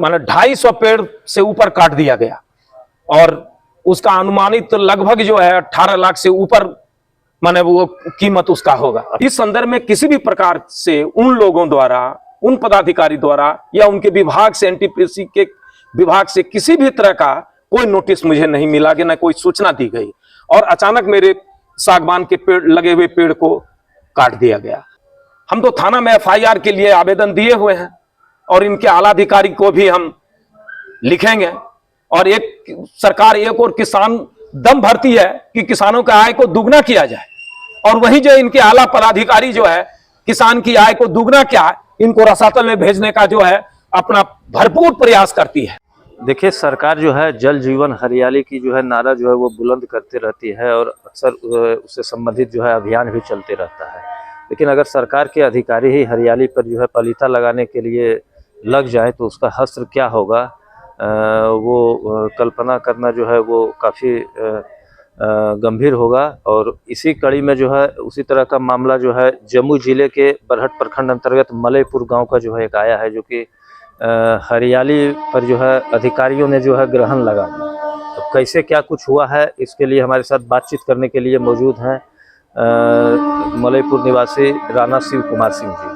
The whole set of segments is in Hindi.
माने 250 पेड़ से ऊपर काट दिया गया और उसका अनुमानित लगभग जो है 18 लाख से ऊपर माने वो कीमत उसका होगा। इस संदर्भ में किसी भी प्रकार से उन लोगों द्वारा, उन पदाधिकारी द्वारा या उनके विभाग से, एनटीपीसी के विभाग से किसी भी तरह का कोई नोटिस मुझे नहीं मिला कि न कोई सूचना दी गई और अचानक मेरे सागवान के पेड़, लगे हुए पेड़ को काट दिया गया। हम तो थाना में एफआईआर के लिए आवेदन दिए हुए हैं और इनके आला अधिकारी को भी हम लिखेंगे और सरकार एक और किसान दम भरती है कि किसानों का आय को दुगना किया जाए और वही जो इनके आला पदाधिकारी जो है किसान की आय को दुगना क्या इनको रसातल में भेजने का जो है अपना भरपूर प्रयास करती है। देखिए, सरकार जो है जल जीवन हरियाली की जो है नारा जो है वो बुलंद करते रहती है और अक्सर उससे संबंधित जो है अभियान भी चलते रहता है। लेकिन अगर सरकार के अधिकारी ही हरियाली पर जो है पलीता लगाने के लिए लग जाए तो उसका हश्र क्या होगा, वो कल्पना करना जो है वो काफ़ी गंभीर होगा। और इसी कड़ी में जो है उसी तरह का मामला जो है जमुई जिले के बरहट प्रखंड अंतर्गत मलयपुर गांव का जो है एक आया है, जो कि हरियाली पर जो है अधिकारियों ने जो है ग्रहण लगा दिया। तो कैसे क्या कुछ हुआ है, इसके लिए हमारे साथ बातचीत करने के लिए मौजूद हैं मलयपुर निवासी राणा शिव कुमार सिंह जी।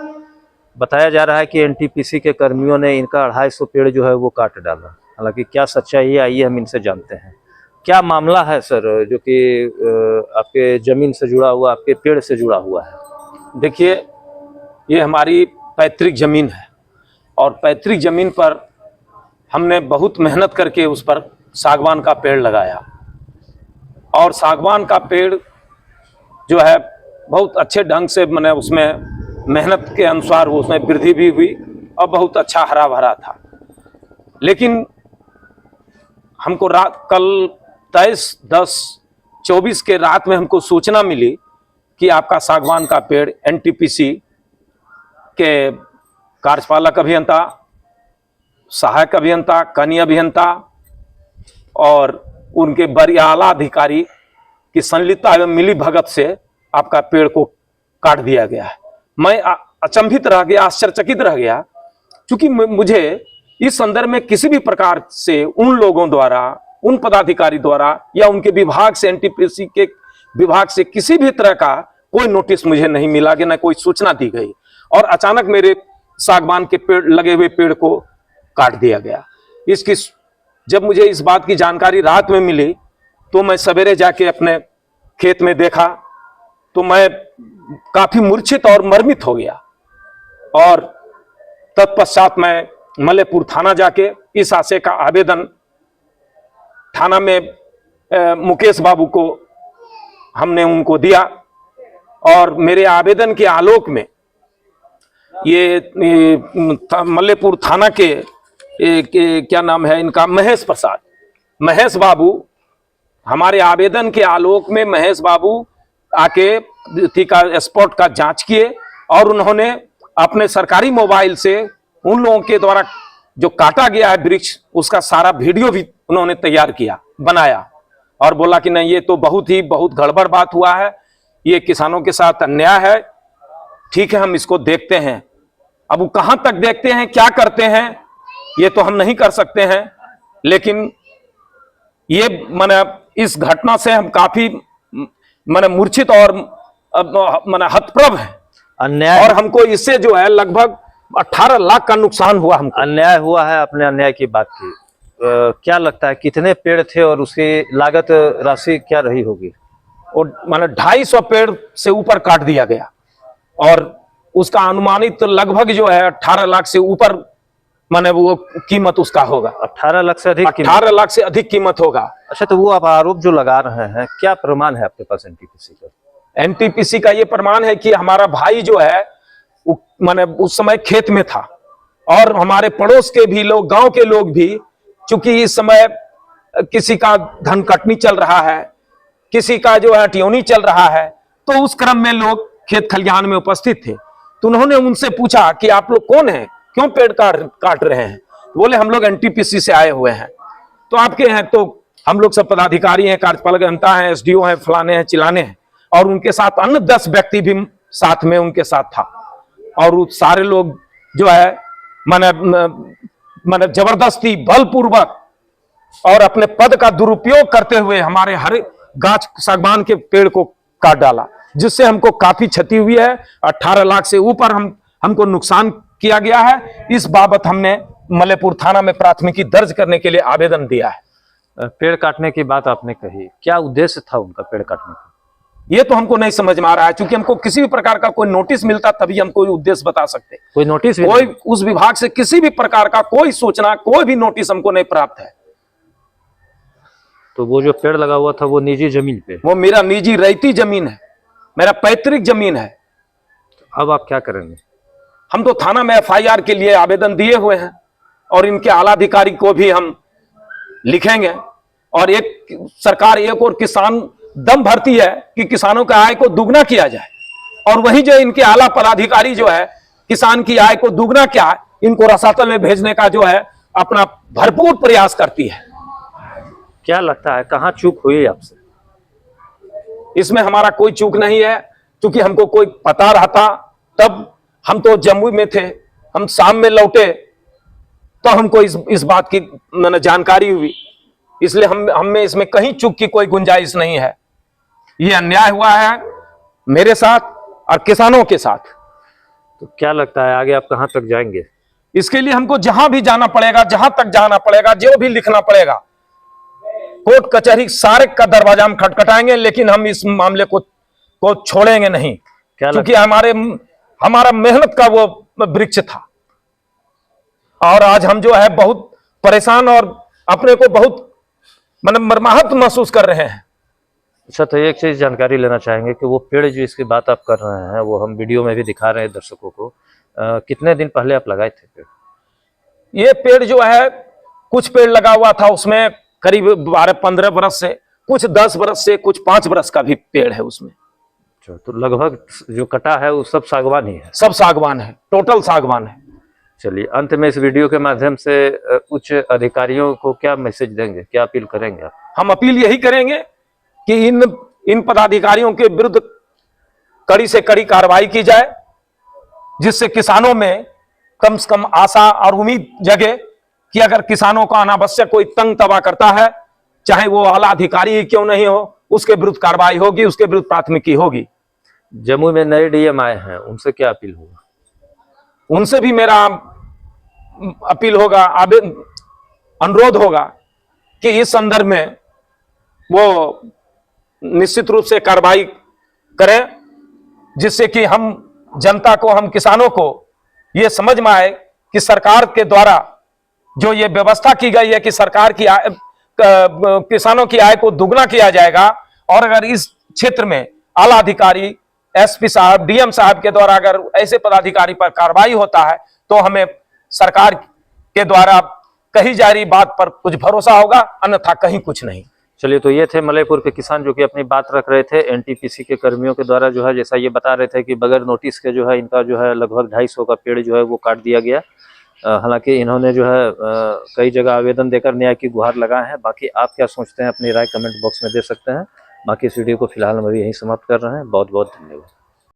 बताया जा रहा है कि एनटीपीसी के कर्मियों ने इनका 250 पेड़ जो है वो काट डाला। हालांकि क्या सच्चाई है, आइए हम इनसे जानते हैं। क्या मामला है सर जो कि आपके ज़मीन से जुड़ा हुआ, आपके पेड़ से जुड़ा हुआ है? देखिए, ये हमारी पैतृक ज़मीन है और पैतृक ज़मीन पर हमने बहुत मेहनत करके उस पर सागवान का पेड़ लगाया और सागवान का पेड़ जो है बहुत अच्छे ढंग से मैंने उसमें मेहनत के अनुसार उसमें वृद्धि भी हुई और बहुत अच्छा हरा भरा था। लेकिन हमको कल 23/10/24 के रात में हमको सूचना मिली कि आपका सागवान का पेड़ एनटीपीसी के कार्यपालक अभियंता, सहायक अभियंता, कनीय अभियंता और उनके वरीय आला अधिकारी की संलिप्तता एवं मिली भगत से आपका पेड़ को काट दिया गया है। मैं अचंभित रह गया, आश्चर्यचकित रह गया, क्योंकि मुझे इस संदर्भ में किसी भी प्रकार से उन लोगों द्वारा, उन पदाधिकारी द्वारा या उनके विभाग से, एनटीपीसी के विभाग से किसी भी तरह का कोई नोटिस मुझे नहीं मिला कि न कोई सूचना दी गई और अचानक मेरे सागवान के पेड़, लगे हुए पेड़ को काट दिया गया। इसकी जब मुझे इस बात की जानकारी रात में मिली तो मैं सवेरे जाके अपने खेत में देखा तो मैं काफी मूर्छित और मर्मित हो गया और तत्पश्चात मैं मलयपुर थाना जाके इस आशय का आवेदन थाना में मुकेश बाबू को हमने उनको दिया और मेरे आवेदन के आलोक में ये मलयपुर थाना के क्या नाम है इनका, महेश प्रसाद, महेश बाबू, हमारे आवेदन के आलोक में महेश बाबू आके का स्पॉट का जांच किए और उन्होंने अपने सरकारी मोबाइल से उन लोगों के द्वारा जो काटा गया है वृक्ष उसका सारा वीडियो भी उन्होंने तैयार किया, बनाया और बोला कि नहीं, ये तो बहुत गड़बड़ बात हुआ है, ये किसानों के साथ अन्याय है, ठीक है हम इसको देखते हैं। अब वो कहां तक देखते हैं, क्या करते हैं, ये तो हम नहीं कर सकते हैं, लेकिन ये माने इस घटना से हम काफी माने मूर्छित और माने हतप्रभ है अन्याय, और हमको इससे जो है लगभग 18 लाख का नुकसान हुआ, हमको अन्याय हुआ है। अपने अन्याय की बात की, क्या लगता है कितने पेड़ थे और उसकी लागत राशि क्या रही होगी? और माने 250 पेड़ से ऊपर काट दिया गया और उसका अनुमानित लगभग जो है 18 लाख से ऊपर माने वो कीमत उसका होगा। 18 लाख से अधिक? 18 लाख से अधिक कीमत होगा। अच्छा, तो वो आप आरोप जो लगा रहे हैं, क्या प्रमाण है आपके पास एनटीपीसी का? एनटीपीसी का ये प्रमाण है कि हमारा भाई जो है माने उस समय खेत में था और हमारे पड़ोस के भी लोग, गांव के लोग भी, चूंकि इस समय किसी का धन कटनी चल रहा है, किसी का जो है ट्योनी चल रहा है, तो उस क्रम में लोग खेत खलिहान में उपस्थित थे। तो उन्होंने उनसे पूछा कि आप लोग कौन हैं, क्यों पेड़ काट रहे हैं? बोले हम लोग एनटीपीसी से आए हुए हैं। तो आपके हैं? तो हम लोग सब पदाधिकारी हैं, कार्यपालक अभियंता हैं, एसडीओ हैं, फलाने हैं, चिलाने हैं, और उनके साथ अन्य 10 व्यक्ति भी साथ में उनके साथ था। और सारे लोग जो है माने मतलब जबरदस्ती बलपूर्वक और अपने पद का दुरुपयोग करते हुए हमारे हर गाछ सागवान के पेड़ को काट डाला, जिससे हमको काफी क्षति हुई है। 18 लाख से ऊपर हमको नुकसान किया गया है। इस बाबत हमने मलेपुर थाना में प्राथमिकी दर्ज करने के लिए आवेदन दिया है। पेड़ काटने की बात आपने कही, क्या उद्देश्य था उनका पेड़ काटने का? ये तो हमको नहीं समझ में आ रहा है, क्योंकि हमको किसी भी प्रकार का कोई नोटिस मिलता तभी हम कोई उद्देश्य बता सकते। कोई नोटिस भी कोई नहीं? उस विभाग से किसी भी प्रकार का कोई सूचना, कोई भी नोटिस हमको नहीं प्राप्त है। तो वो जो पेड़ लगा हुआ था वो निजी जमीन पे? वो मेरा निजी रैयती जमीन है, मेरा पैतृक जमीन है। अब आप क्या करेंगे? हम तो थाना में FIR के लिए आवेदन दिए हुए हैं और इनके आलाधिकारी को भी हम लिखेंगे। और एक सरकार एक और किसान दम भरती है कि किसानों का आय को दुगना किया जाए, और वही जो इनके आला पदाधिकारी जो है किसान की आय को दुगना क्या है, इनको रसातल में भेजने का जो है अपना भरपूर प्रयास करती है। क्या लगता है कहाँ चूक हुई आपसे? इसमें हमारा कोई चूक नहीं है, क्योंकि हमको कोई पता रहता तब हम तो जम्मू में थे, हम शाम में लौटे तो हमको इस बात की मैंने जानकारी हुई, इसलिए हम में इसमें कहीं चूक की कोई गुंजाइश नहीं है। ये अन्याय हुआ है मेरे साथ और किसानों के साथ। तो क्या लगता है आगे आप कहाँ तक जाएंगे? इसके लिए हमको जहां भी जाना पड़ेगा, जहां तक जाना पड़ेगा, जो भी लिखना पड़ेगा, कोर्ट कचहरी सारे का दरवाजा हम खटखटाएंगे, लेकिन हम इस मामले को छोड़ेंगे नहीं, क्योंकि हमारा मेहनत का वो वृक्ष था। और आज हम जो है बहुत परेशान और अपने को बहुत मतलब मर्माहत महसूस कर रहे हैं। अच्छा, तो एक चीज जानकारी लेना चाहेंगे कि वो पेड़ जो इसकी बात आप कर रहे हैं वो हम वीडियो में भी दिखा रहे हैं दर्शकों को, कितने दिन पहले आप लगाए थे पेड़? ये पेड़ जो है कुछ पेड़ लगा हुआ था, उसमें करीब 12-15 बरस से, कुछ 10 बरस से, कुछ 5 बरस का भी पेड़ है उसमें। अच्छा, तो लगभग जो कटा है वो सब सागवान ही है? सब सागवान है, टोटल सागवान है। चलिए, अंत में इस वीडियो के माध्यम से उच्च अधिकारियों को क्या मैसेज देंगे, क्या अपील करेंगे आप? हम अपील यही करेंगे कि इन पदाधिकारियों के विरुद्ध कड़ी से कड़ी कार्रवाई की जाए, जिससे किसानों में कम से कम आशा और उम्मीद जगे कि अगर किसानों को अनावश्यक कोई तंग तबाह करता है, चाहे वो आला अधिकारी ही क्यों नहीं हो, उसके विरुद्ध कार्रवाई होगी, उसके विरुद्ध प्राथमिकी होगी। जम्मू में नए DM आए हैं, उनसे क्या अपील होगा? उनसे भी मेरा अपील होगा, अनुरोध होगा कि इस संदर्भ में वो निश्चित रूप से कार्रवाई करें, जिससे कि हम जनता को, हम किसानों को ये समझ में आए कि सरकार के द्वारा जो ये व्यवस्था की गई है कि सरकार की किसानों की आय को दुगना किया जाएगा, और अगर इस क्षेत्र में आला अधिकारी SP साहब, DM साहब के द्वारा अगर ऐसे पदाधिकारी पर कार्रवाई होता है तो हमें सरकार के द्वारा कही जा रही बात पर कुछ भरोसा होगा, अन्यथा कहीं कुछ नहीं। चलिए, तो ये थे मलयपुर के किसान जो कि अपनी बात रख रहे थे। NTPC के कर्मियों के द्वारा जो है, जैसा ये बता रहे थे कि बगैर नोटिस के जो है इनका जो है लगभग 250 का पेड़ जो है वो काट दिया गया। हालांकि इन्होंने जो है कई जगह आवेदन देकर न्याय की गुहार लगाए हैं। बाकी आप क्या सोचते हैं अपनी राय कमेंट बॉक्स में दे सकते हैं। बाकी इस वीडियो को फिलहाल हम अभी यहीं समाप्त कर रहे हैं। बहुत बहुत धन्यवाद।